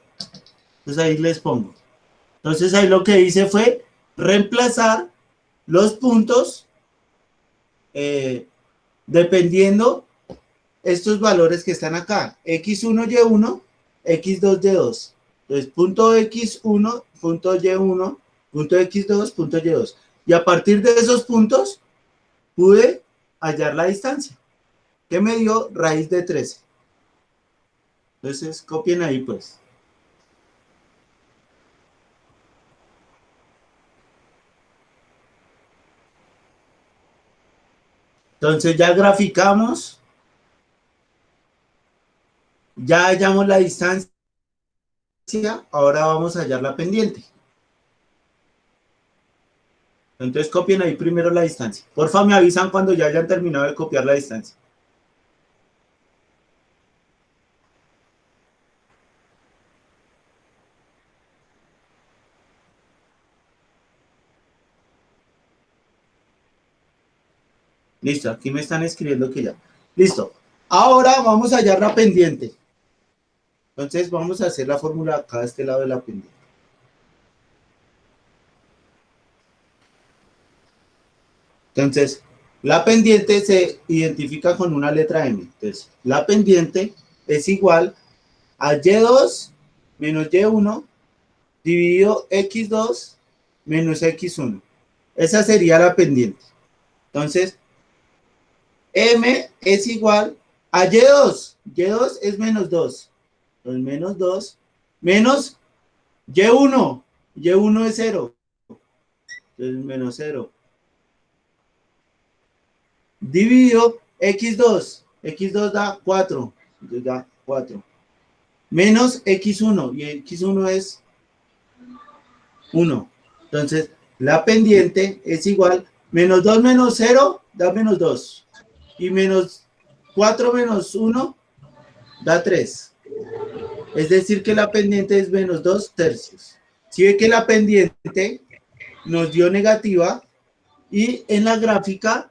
Entonces ahí les pongo. Entonces ahí lo que hice fue reemplazar los puntos dependiendo estos valores que están acá. X1, Y1, X2, Y2. Entonces punto X1, punto Y1, punto X2, punto Y2. Y a partir de esos puntos pude hallar la distancia, que me dio raíz de 13. Entonces, copien ahí, pues. Entonces, ya graficamos. Ya hallamos la distancia. Ahora vamos a hallar la pendiente. Entonces, copien ahí primero la distancia. Porfa, me avisan cuando ya hayan terminado de copiar la distancia. Listo, aquí me están escribiendo que ya. Listo. Ahora vamos a hallar la pendiente. Entonces vamos a hacer la fórmula acá de este lado de la pendiente. Entonces, la pendiente se identifica con una letra M. Entonces, la pendiente es igual a y2 menos y1 dividido x2 menos x1. Esa sería la pendiente. Entonces, m es igual a y2. Y2 es menos 2. Entonces, menos 2 menos y1. Y1 es 0. Entonces, menos 0. Dividido x2. X2 da 4. Entonces, da 4. Menos x1. Y x1 es 1. Entonces, la pendiente es igual, menos 2 menos 0 da menos 2. Y menos 4 menos 1 da 3. Es decir, que la pendiente es menos 2 tercios. Si ve que la pendiente nos dio negativa y en la gráfica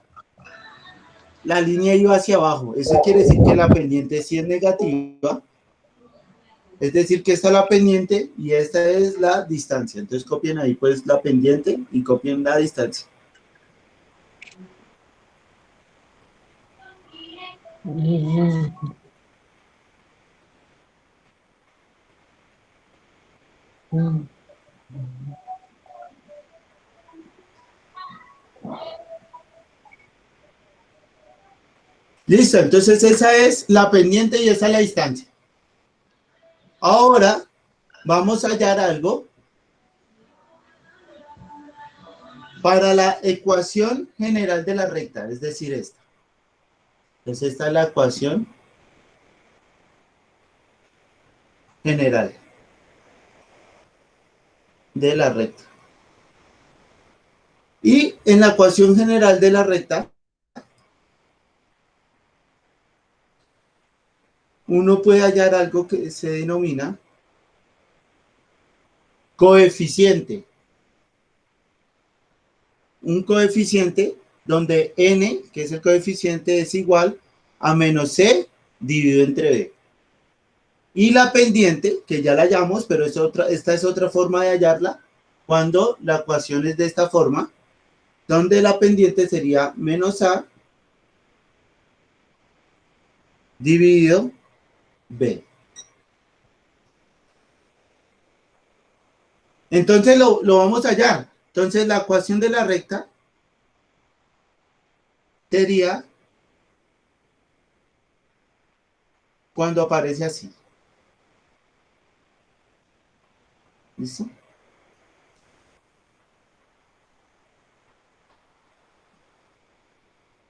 la línea iba hacia abajo. Eso quiere decir que la pendiente sí es negativa. Es decir, que esta es la pendiente y esta es la distancia. Entonces copien ahí pues la pendiente y copien la distancia. Listo, entonces esa es la pendiente y esa es la distancia. Ahora vamos a hallar algo para la ecuación general de la recta, es decir, esta. Entonces esta es la ecuación general de la recta. Y en la ecuación general de la recta, uno puede hallar algo que se denomina coeficiente. Un coeficiente donde n, que es el coeficiente, es igual a menos c dividido entre b. Y la pendiente, que ya la hallamos, pero esta es otra forma de hallarla, cuando la ecuación es de esta forma, donde la pendiente sería menos a dividido b. Entonces lo vamos a hallar. Entonces la ecuación de la recta sería cuando aparece así. ¿Listo?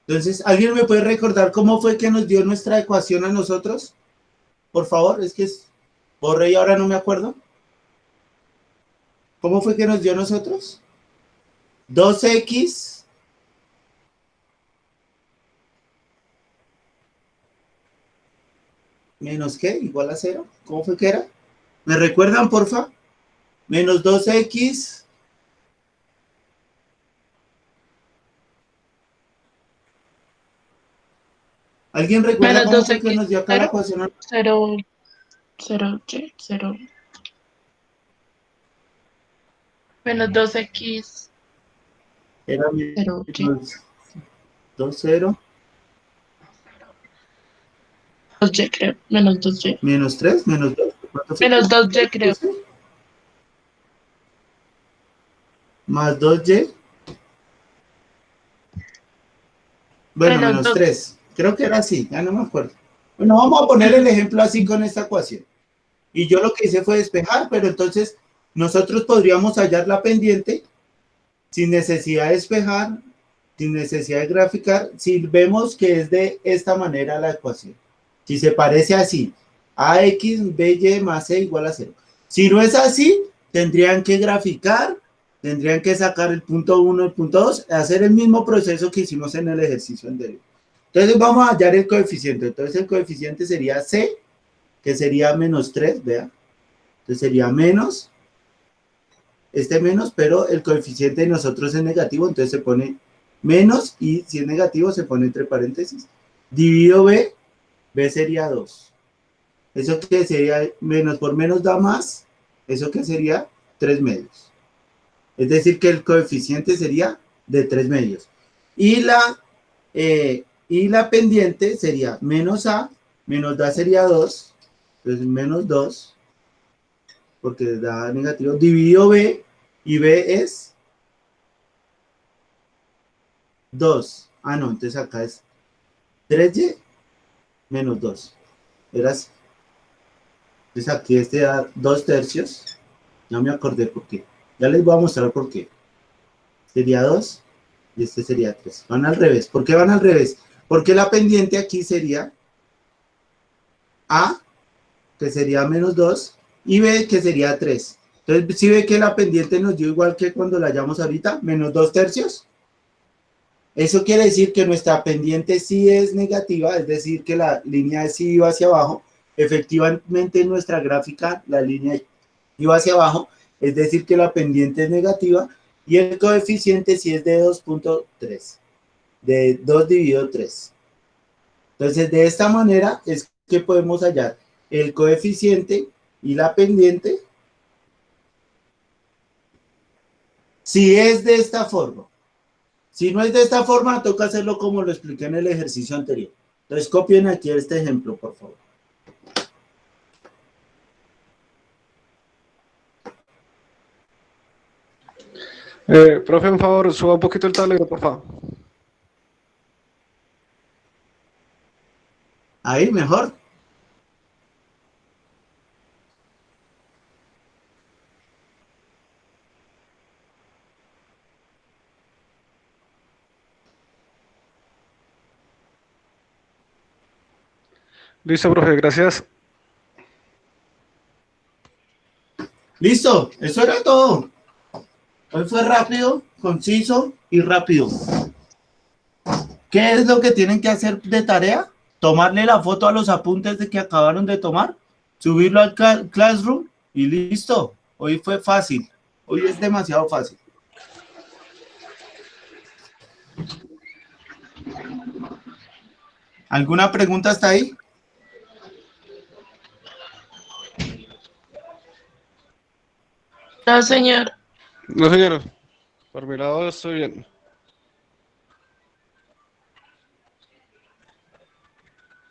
Entonces, ¿alguien me puede recordar cómo fue que nos dio nuestra ecuación a nosotros? Por favor, es que borré y ahora no me acuerdo. ¿Cómo fue que nos dio a nosotros? 2x menos ¿qué? Igual a 0. ¿Cómo fue que era? ¿Me recuerdan, porfa? Menos 2x ¿alguien recuerda Menos cómo fue 2x, que nos dio acá la ecuación? 0, 0, 0. Menos 2x, Era 0, 2, 0. 2y creo. Menos 2y. Menos 3, menos 2. Menos 2y creo. Más 2y. Bueno, Menos menos 2. 3. Creo que era así, ya no me acuerdo. Bueno, vamos a poner el ejemplo así con esta ecuación. Y yo lo que hice fue despejar, pero entonces nosotros podríamos hallar la pendiente sin necesidad de despejar, sin necesidad de graficar, si vemos que es de esta manera la ecuación. Si se parece así, ax by más c igual a 0. Si no es así, tendrían que graficar, tendrían que sacar el punto 1, el punto 2, hacer el mismo proceso que hicimos en el ejercicio anterior. Entonces vamos a hallar el coeficiente. Entonces el coeficiente sería c, que sería menos 3, vea. Entonces sería menos, menos, pero el coeficiente de nosotros es negativo, entonces se pone menos, y si es negativo se pone entre paréntesis. Dividido b, b sería 2. Eso que sería menos por menos da más, eso que sería 3 medios. Es decir, que el coeficiente sería de 3 medios. Y la pendiente sería menos a, menos da sería 2, Entonces, menos 2, porque da negativo, dividido B, y B es 2. Ah, no, entonces acá es 3y menos 2. Era así. Entonces aquí este da 2 tercios. Ya me acordé por qué. Ya les voy a mostrar por qué. Sería 2 y este sería 3. Van al revés. ¿Por qué van al revés? Porque la pendiente aquí sería A, que sería menos 2, y B, que sería 3. Entonces, si ve que la pendiente nos dio igual que cuando la hallamos ahorita, menos 2 tercios. Eso quiere decir que nuestra pendiente sí es negativa, es decir, que la línea sí iba hacia abajo. Efectivamente, en nuestra gráfica, la línea iba hacia abajo, es decir, que la pendiente es negativa, y el coeficiente sí es de 2.3, de 2 dividido 3. Entonces, de esta manera es que podemos hallar el coeficiente y la pendiente si es de esta forma. Si no es de esta forma, toca hacerlo como lo expliqué en el ejercicio anterior. Entonces, copien aquí este ejemplo, por favor. Profe, un favor, suba un poquito el tablero, por favor. Ahí, mejor. Listo, profe, gracias. Listo, eso era todo. Hoy fue rápido, conciso y rápido. ¿Qué es lo que tienen que hacer de tarea? Tomarle la foto a los apuntes de que acabaron de tomar, subirlo al Classroom y listo. Hoy fue fácil. Hoy es demasiado fácil. ¿Alguna pregunta hasta ahí? No, señor. No, señor. Por mi lado estoy bien.